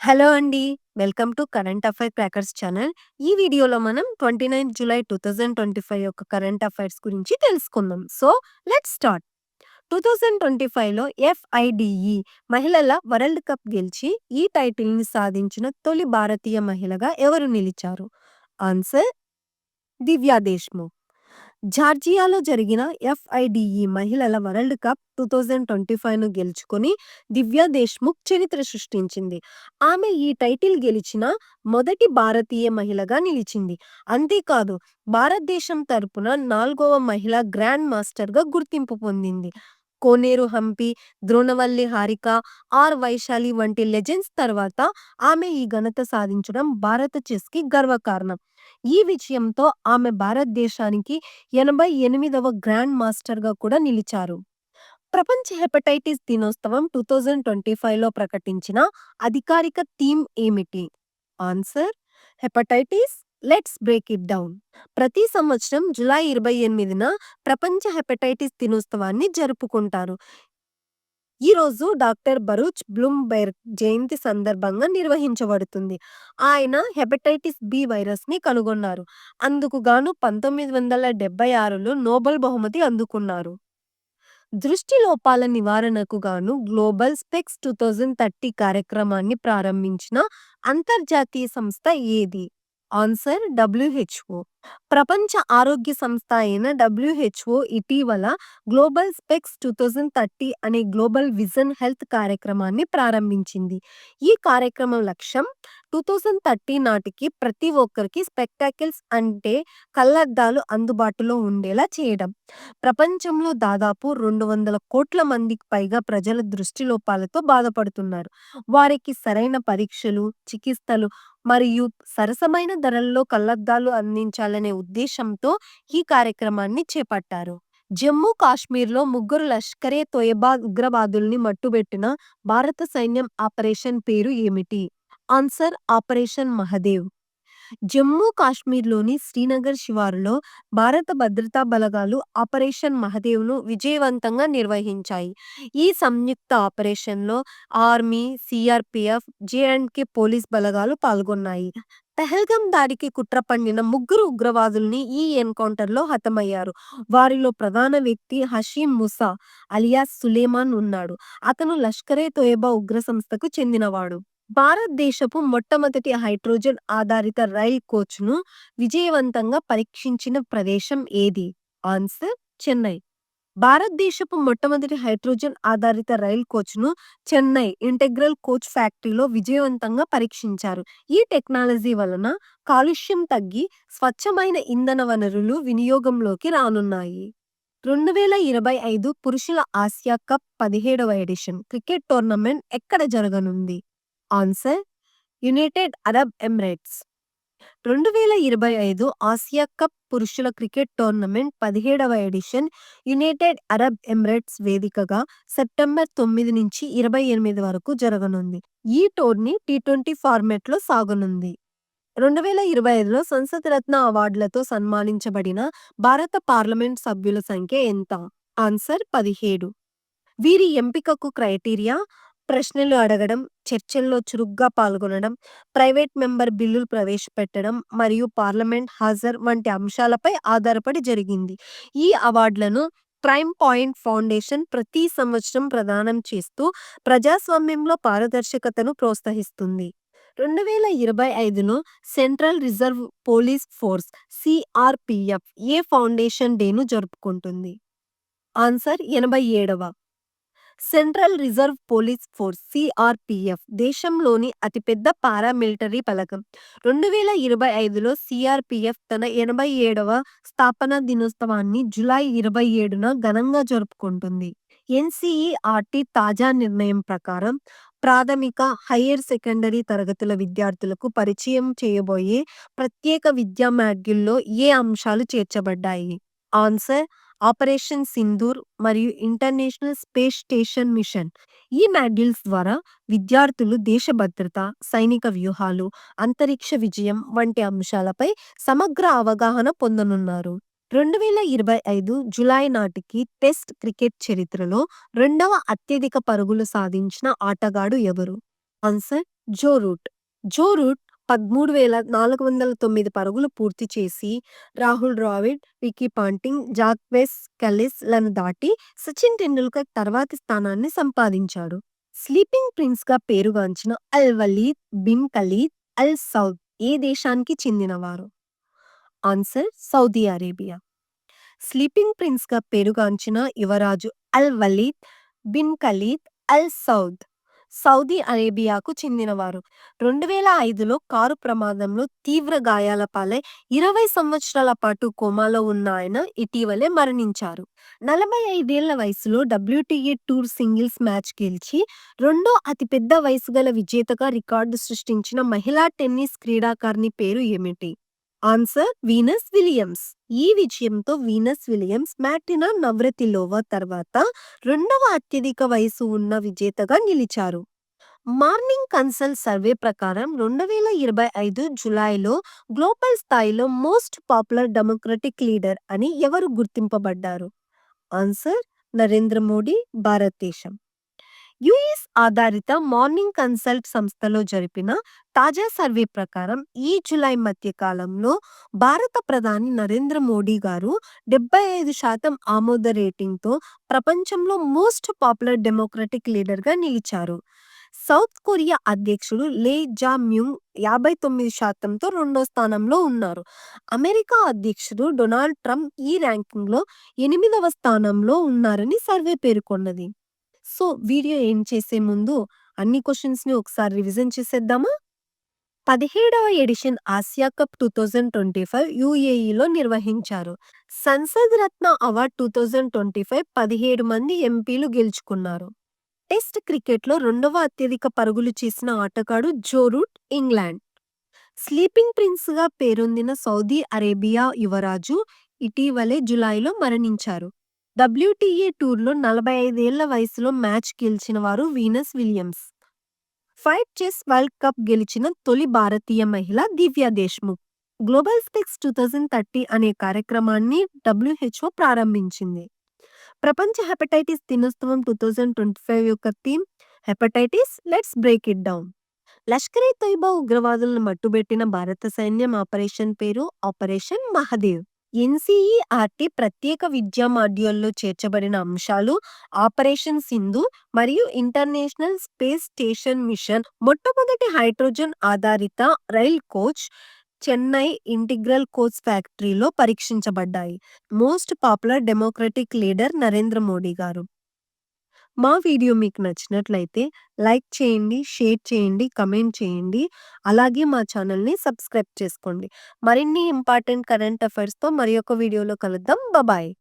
Hello అండి. Welcome to current affair crackers channel. ఈ వీడియోలో మనం 29 జూలై 2025 యొక్క కరెంట్ అఫైర్స్ గురించి తెలుసుకుందాం. So, let's start. 2025లో ఎఫ్ఐడిఈ మహిళల వరల్డ్ కప్ గెలిచి ఈ టైటిల్‌ని సాధించిన తొలి భారతీయ మహిళగా ఎవరు నిలిచారు? ఆన్సర్ దివ్యా దేశ్‌ముఖ్. జార్జియాలో జరిగిన ఎఫ్ఐడిఈ మహిళల వరల్డ్ కప్ 2025ను గెలుచుకొని దివ్యా దేశ్ముఖ్ చరిత్ర సృష్టించింది. ఆమె ఈ టైటిల్ గెలిచిన మొదటి భారతీయ మహిళగా నిలిచింది. అంతేకాదు భారతదేశం తరపున 4వ మహిళా గ్రాండ్ మాస్టర్‌గా గుర్తింపు పొందింది. కోనేరు హంపి, ద్రోణవల్లి హారిక, వైశాలి వంటి లెజెండ్స్ తర్వాత ఆమె ఈ ఘనత సాధించడం భారత చెస్‌కి గర్వకారణం. ఈ విజయంతో ఆమె భారతదేశానికి 88వ గ్రాండ్ మాస్టర్‌గా కూడా నిలిచారు. ప్రపంచ హెపటైటిస్ దినోత్సవం 2025లో ప్రకటించిన అధికారిక థీమ్ ఏమిటి? Answer hepatitis let's break it down. ప్రతి సంవత్సరం జూలై 28న ప్రపంచ హెపటైటిస్ దినోత్సవాన్ని జరుపుకుంటారు. ఈ రోజు డాక్టర్ బరూచ్ బ్లూమ్బెర్గ్ జయంతి సందర్భంగా నిర్వహించబడుతుంది. ఆయన హెపటైటిస్ బి వైరస్‌ని కనుగొన్నారు. అందుకు గాను 1976లో నోబెల్ బహుమతి అందుకున్నారు. దృష్టి లోపాల నివారణకు గాను గ్లోబల్ స్పెక్స్ 2030 కార్యక్రమాన్ని ప్రారంభించిన అంతర్జాతీయ సంస్థ ఏది? Answer WHO. ప్రపంచ ఆరోగ్య సంస్థ అయిన డబ్ల్యూహెచ్ఓ ఇటీవల గ్లోబల్ స్పెక్స్ 2030 అనే గ్లోబల్ విజన్ హెల్త్ కార్యక్రమాన్ని ప్రారంభించింది. ఈ కార్యక్రమం లక్ష్యం 2030 నాటికి ప్రతి ఒక్కరికి స్పెక్టాకిల్స్ అంటే కళ్లద్దాలు అందుబాటులో ఉండేలా చేయడం. ప్రపంచంలో దాదాపు 200 కోట్ల మందికి పైగా ప్రజలు దృష్టి లోపాలతో బాధపడుతున్నారు. వారికి సరైన పరీక్షలు, చికిత్సలు మరియు సరసమైన ధరల్లో కళ్లద్దాలు అందించాలనే ఉద్దేశంతో ఈ కార్యక్రమాన్ని చేపట్టారు. జమ్మూ కాశ్మీర్‌లో ముగ్గురు లష్కరే తోయబా ఉగ్రవాదుల్ని మట్టుబెట్టిన భారత సైన్యం ఆపరేషన్ పేరు ఏమిటి? Answer operation Mahadev. జమ్మూ కాశ్మీర్‌లోని శ్రీనగర్ శివారులో భారత భద్రతా బలగాలు ఆపరేషన్ మహదేవ్‌ను విజయవంతంగా నిర్వహించాయి. ఈ సంయుక్త ఆపరేషన్‌లో ఆర్మీ, సీఆర్‌పీఎఫ్, జే&కే పోలీస్ బలగాలు పాల్గొన్నాయి. పహల్గాం దాడికి కుట్ర పన్నిన ముగ్గురు ఉగ్రవాదుల్ని ఈ ఎన్‌కౌంటర్‌లో హతమయ్యారు. వారిలో ప్రధాన వ్యక్తి హషీమ్ ముసా అలియాస్ సులేమాన్ ఉన్నాడు. అతను లష్కరే తోయబా ఉగ్ర సంస్థకు చెందినవాడు. భారతదేశపు మొట్టమొదటి హైడ్రోజన్ ఆధారిత రైల్ కోచ్‌ను విజయవంతంగా పరీక్షించిన ప్రదేశం ఏది? ఆన్సర్ చెన్నై. భారతదేశపు మొట్టమొదటి హైడ్రోజన్ ఆధారిత రైల్ కోచ్‌ను చెన్నై ఇంటెగ్రల్ కోచ్ ఫ్యాక్టరీలో విజయవంతంగా పరీక్షించారు. ఈ టెక్నాలజీ వలన కాలుష్యం తగ్గి స్వచ్ఛమైన ఇంధన వనరులు వినియోగంలోకి రానున్నాయి. 2025 పురుషుల ఆసియా కప్ 17వ ఎడిషన్ క్రికెట్ టోర్నమెంట్ ఎక్కడ జరగనుంది? Answer United Arab Emirates. 2025 Asia cup పురుషుల క్రికెట్ టోర్నమెంట్ 17వ ఎడిషన్ యునైటెడ్ అరబ్ ఎమిరేట్స్ వేదికగా సెప్టెంబర్ 9 నుంచి 28 వరకు జరగనుంది. ఈ టోర్నీ టీ20 ఫార్మాట్‌లో సాగనుంది. 2025లో సంసద్ రత్న అవార్డులతో సన్మానించబడిన భారత పార్లమెంట్ సభ్యుల సంఖ్య ఎంత? ఆన్సర్ 17. వీరి ఎంపికకు క్రైటీరియా ప్రశ్నలు అడగడం, చర్చల్లో చురుగ్గా పాల్గొనడం, ప్రైవేట్ మెంబర్ బిల్లులు ప్రవేశపెట్టడం మరియు పార్లమెంట్ హాజరు వంటి అంశాలపై ఆధారపడి జరిగింది. ఈ అవార్డులను ప్రైమ్ పాయింట్ ఫౌండేషన్ ప్రతి సంవత్సరం ప్రదానం చేస్తూ ప్రజాస్వామ్యంలో పారదర్శకతను ప్రోత్సహిస్తుంది. 2025లో central reserve police force (CRPF) ఏ ఫౌండేషన్ డేను జరుపుకుంటుంది? ఆన్సర్ 87వ. Central reserve police force (CRPF) దేశంలోని అతిపెద్ద పారామిలిటరీ బలగం. 2025లో సిఆర్‌పీఎఫ్ తన 87వ స్థాపనా దినోత్సవాన్ని జూలై 27న ఘనంగా జరుపుకుంటుంది. ఎన్‌సీఈఆర్‌టీ తాజా నిర్ణయం ప్రకారం ప్రాథమిక, హయ్యర్ సెకండరీ తరగతుల విద్యార్థులకు పరిచయం చేయబోయే ప్రత్యేక విద్యా మాడ్యూల్‌లో ఏ అంశాలు చేర్చబడ్డాయి? ఆన్సర్ ఆపరేషన్ సింధూర్ మరియు ఇంటర్నేషనల్ స్పేస్ స్టేషన్ మిషన్. ఈ మాడ్యూల్స్ ద్వారా విద్యార్థులు దేశ భద్రత, సైనిక వ్యూహాలు, అంతరిక్ష విజయం వంటి అంశాలపై సమగ్ర అవగాహన పొందనున్నారు. 2025 జూలై నాటికి టెస్ట్ క్రికెట్ చరిత్రలో రెండవ అత్యధిక పరుగులు సాధించిన ఆటగాడు ఎవరు? Answer Joe Root. Joe Root 13,409 పరుగులు పూర్తి చేసి Rahul Dravid, Ricky Ponting, Jacques కల్లిస్‌లను దాటి సచిన్ టెండూల్కర్ తర్వాతి స్థానాన్ని సంపాదించాడు. స్లీపింగ్ ప్రిన్స్‌గా పేరుగాంచిన Al Waleed bin Khalid Al Saud ఏ దేశానికి చెందినవారు? Answer Saudi Arabia. స్లీపింగ్ ప్రిన్స్‌గా పేరుగాంచిన యువరాజు Al Waleed bin Khalid Al Saud Saudi అరేబియాకు చెందినవారు. 2005లో కారు ప్రమాదంలో తీవ్ర గాయాల పాలై 20 సంవత్సరాల పాటు కోమాలో ఉన్న ఆయన ఇటీవలే మరణించారు. 45 ఏళ్ల వయసులో WTA టూర్ సింగిల్స్ మ్యాచ్ గెలిచి రెండో అతిపెద్ద వయసు గల విజేతగా రికార్డు సృష్టించిన మహిళా టెన్నిస్ క్రీడాకారిణి పేరు ఏమిటి? Answer Venus Williams. ఈ విజయంతో వీనస్ విలియమ్స్ మార్టినా నవ్రతిలోవా తర్వాత రెండవ అత్యధిక వయసు ఉన్న విజేతగా నిలిచారు. మార్నింగ్ కన్సల్ట్ సర్వే ప్రకారం 2025 జులైలో గ్లోబల్ స్థాయిలో మోస్ట్ పాపులర్ డెమోక్రటిక్ లీడర్ అని ఎవరు గుర్తింపబడ్డారు? ఆన్సర్ నరేంద్ర మోడీ, భారతదేశం. యుఎస్ ఆధారిత మార్నింగ్ కన్సల్ట్ సంస్థలో జరిపిన తాజా సర్వే ప్రకారం ఈ జులై మధ్య కాలంలో భారత ప్రధాని నరేంద్ర మోడీ గారు 75% ఆమోద రేటింగ్తో ప్రపంచంలో మోస్ట్ పాపులర్ డెమోక్రటిక్ లీడర్గా నిలిచారు. సౌత్ కొరియా అధ్యక్షుడు లే జా మ్యూంగ్ 59%తో రెండో స్థానంలో ఉన్నారు. అమెరికా అధ్యక్షుడు డొనాల్డ్ ట్రంప్ ఈ ర్యాంకింగ్లో 8వ స్థానంలో ఉన్నారని సర్వే పేర్కొన్నది. సో వీడియో ఎండ్ చేసే ముందు అన్ని క్వశ్చన్స్‌ని ఒకసారి రివిజన్ చేసేద్దామా? 17వ ఎడిషన్ ఆసియా కప్ 2025 యూఏఈలో నిర్వహించారు. సంసద్ రత్న అవార్డ్ 2025 17 మంది ఎంపీలు గెలుచుకున్నారు. టెస్ట్ క్రికెట్లో రెండవ అత్యధిక పరుగులు చేసిన ఆటగాడు జో రూట్, ఇంగ్లాండ్. స్లీపింగ్ ప్రిన్స్‌గా పేరొందిన సౌదీ అరేబియా యువరాజు ఇటీవలే జులైలో మరణించారు. WTA టూర్లో 45 ఏళ్ల వయసులో మ్యాచ్ గెలిచిన వారు Venus Williams. Fight chess world cup గెలిచిన తొలి భారతీయ మహిళ దివ్యా దేశ్ముఖ్. గ్లోబల్ స్పెక్స్ 2030 అనే కార్యక్రమాన్ని WHO ప్రారంభించింది. ప్రపంచ హెపటైటిస్ దినోత్సవం 2025 యొక్క theme hepatitis let's break it down. Lashkar e Taiba ఉగ్రవాదులను మట్టుబెట్టిన భారత సైన్యం ఆపరేషన్ పేరు ఆపరేషన్ మహదేవ్. NCERT ప్రత్యేక విద్యా మాడ్యూల్లో చేర్చబడిన అంశాలు ఆపరేషన్ సింధు మరియు ఇంటర్నేషనల్ స్పేస్ స్టేషన్ మిషన్. మొట్టమొదటి హైడ్రోజన్ ఆధారిత rail coach Chennai integral coach ఫ్యాక్టరీలో పరీక్షించబడ్డాయి. Most popular democratic leader Narendra Modi గారు. మా వీడియో మీకు నచ్చినట్లయితే లైక్ చేయండి, షేర్ చేయండి, కమెంట్ చేయండి. అలాగే మా ఛానల్‌ని సబ్స్క్రైబ్ చేసుకోండి. మరిన్ని ఇంపార్టెంట్ కరెంట్ అఫైర్స్‌తో మరి ఒక వీడియోలో కలుద్దాం. బాయ్.